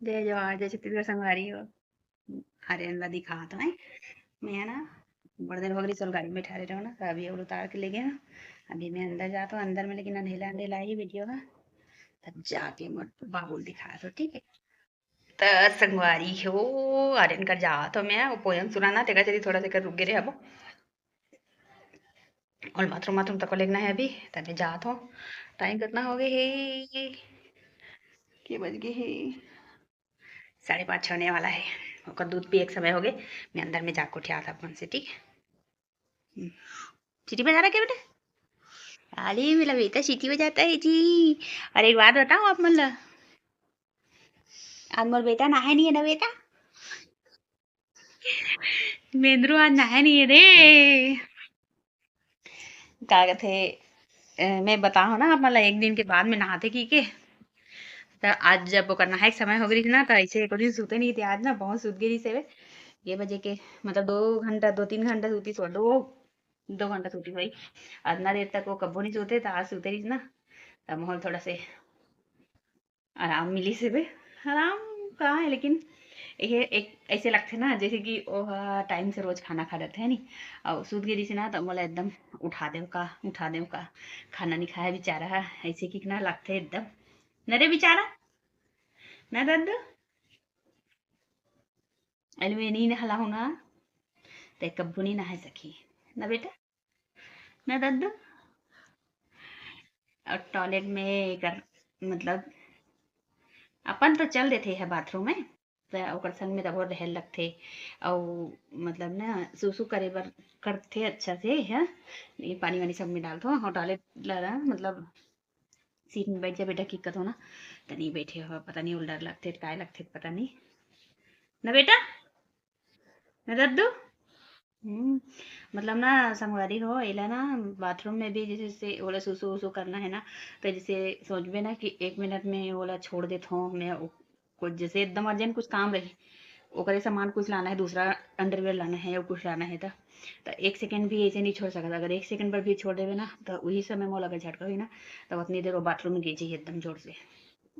जय जवाहर जय छत्तीसगढ़ संगवारी हो। आर्यन ला दिखा तो मैं है ना बड़े दिन हो गई चल गाड़ी में ठहरे रहो ना तो अभी और उतार के ले गया। अभी मैं अंदर जाता हूँ अंदर में लेकिन अंधेला अंधेला ही वीडियो है। तब जाके मत बाबुल दिखा तो ठीक है। तो संगवारी हो आर्यन कर जा तो मैं वो पोयम सुनाना तेरा चली थोड़ा सा कर रुक गए रे अब। और बाथरूम बाथरूम तक को लेना है अभी तभी जाता हूँ। टाइम कितना हो गए है के बज गए है 5:30 होने वाला है। और दूध पिए एक समय हो गए। मैं अंदर में जाकर उठा था अपन से ठीक है। सीटी बजा रहा क्या बेटा? अरे मेरा बेटा सीटी बजाता है जी। और एक बात बताओ आप मतलब आज मोर बेटा नहाए नहीं है ना बेटा। मेंद्रू आज नहाए नहीं है रे। क्या कहते मैं बताऊँ ना मतलब एक दिन के बाद में नहाते की के। तो आज जब ओकर नहाए के समय हो गई थी ना तो ऐसे एक दिन सोते नहीं थे आज ना बहुत सूत गई से ये बजे के मतलब 2 घंटा 2-3 घंटा सूती सो 2 घंटा सूती हुई। इतना देर तक वो कब्बो नहीं सोते तो आज सूते रही ना। तब माहौल थोड़ा से आराम मिली से भी आराम कहाँ है लेकिन ये एक ऐसे लगते ना जैसे कि ओह टाइम से रोज खाना खा रहते हैं नहीं। और सूत गिरी से ना तो बोला एकदम उठा दे का खाना नहीं खाया बेचारा ऐसे कि ना लगते एकदम न रे बेचारा ना दर्द अलवे नहीं नहला हूं ना ते कब्बू नहीं नहा सकी ना बेटा ना दर्द। और टॉयलेट में कर मतलब अपन तो चल देते हैं बाथरूम में तो ओकर संग में तब और रहल लगथे। और मतलब ना सुसु करे बर करथे अच्छा से है। ये पानी वानी सब में डालथो और टॉयलेट ला मतलब सीट में बैठ जा बेटा किक्कत हो ना तो नहीं बैठे हो पता नहीं उल्डर लगथे काय लगथे पता नहीं ना बेटा ना दद्दू। हम्म, मतलब ना संगवारी हो एला ना बाथरूम में भी जैसे ओला सुसु वसु करना है ना तो जैसे सोचबे ना कि 1 मिनट में ओला छोड़ देता हूँ मैं कुछ जैसे एकदम अर्जेंट कुछ काम रही ओकरे सामान कुछ लाना है दूसरा अंडरवेयर लाना है या कुछ लाना है तो 1 सेकंड भी ऐसे नहीं छोड़ सकता अगर 1 सेकंड पर भी छोड़ देवे ना तो वही समय मोला अगर झटका हुई ना तब उतनी देर वो बाथरूम में गई चाहिए एकदम जोर से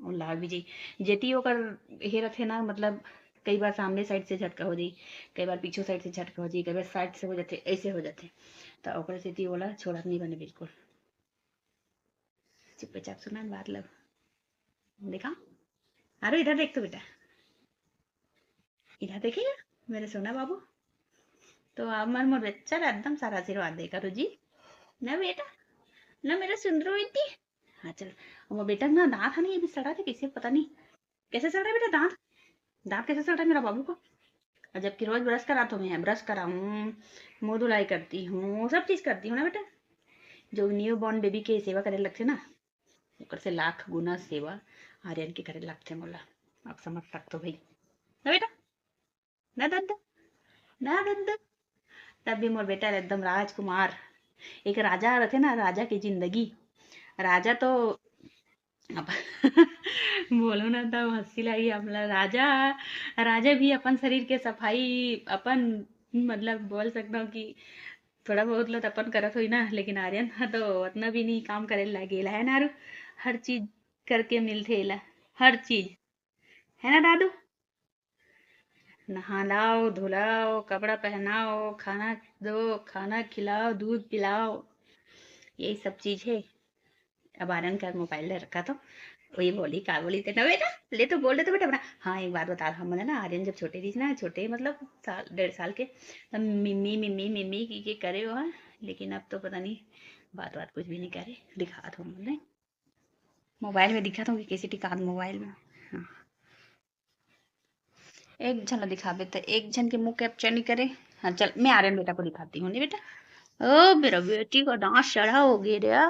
और लाग भी जी जेती ओकर हे रथे ना मतलब कई बार सामने साइड से झटका हो जाई कई बार पीछे साइड से झटका हो जाई कई बार साइड से हो जाते ऐसे हो जाते तो ओकर सेती वाला छोड़त नहीं बने बिल्कुल। चुपचाप सुना बात लग देखा। अरे इधर देख तो बेटा इधर देखेगा मेरे सोना बाबू तो आप मन मोर बच्चा ला एकदम सारा आशीर्वाद देगा रुजी ना बेटा ना मेरा सुंदर बेटी। हाँ चल वो बेटा ना दांत है ना ये भी सड़ा थे किसे पता नहीं कैसे सड़ रहा है बेटा दांत दांत कैसे सड़ रहा है मेरा बाबू को। और जबकि रोज ब्रश कराता हूँ मैं ब्रश कराऊँ मुंह धुलाई करती हूँ सब चीज करती हूँ ना बेटा। जो न्यू बॉर्न बेबी के सेवा करे लगते ना ओकर से लाख गुना सेवा आर्यन के करे लगते मोला आप समझ सकते हो भाई ना बेटा ना दद्दा ना दद्दा। तब भी मोर बेटा एकदम राजकुमार एक राजा रहते ना राजा की जिंदगी राजा तो अब बोलो ना तब हंसी लगी हमला राजा राजा भी अपन शरीर के सफाई अपन मतलब बोल सकता हूँ कि थोड़ा बहुत लो तो अपन करत हुई ना लेकिन आर्यन हा तो उतना भी नहीं काम करे लगेला है ना हर चीज करके मिलथे ला हर चीज है ना दादू। नहालाओ धुलाओ कपड़ा पहनाओ खाना दो खाना खिलाओ दूध पिलाओ यही सब चीज है। अब आर्यन का मोबाइल ले रखा तो वही बोली का बोली थे ना बेटा ले तो बोल रहे तो बेटा अपना। हाँ एक बात बता हम ना आर्यन जब छोटे थी ना छोटे मतलब साल 1.5 साल के तब मिम्मी मिम्मी मिम्मी की के करे हो हाँ? लेकिन अब तो पता नहीं बात बात कुछ भी नहीं करे दिखा तो हमने मोबाइल में दिखा था कि कैसे टिका मोबाइल में। हाँ एक झन दिखावे तो एक झन के मुंह कैप्चर नहीं करे। हाँ चल मैं आर्यन बेटा को दिखाती हूँ नहीं बेटा। ओ मेरा बेटी का दांत चढ़ा हो गया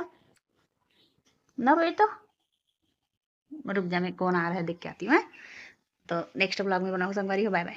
ना बेटा। रुक जा मैं कौन आ रहा है देख के आती हूँ। तो नेक्स्ट ब्लॉग में बनाऊँ संगवारी हो बाय बाय।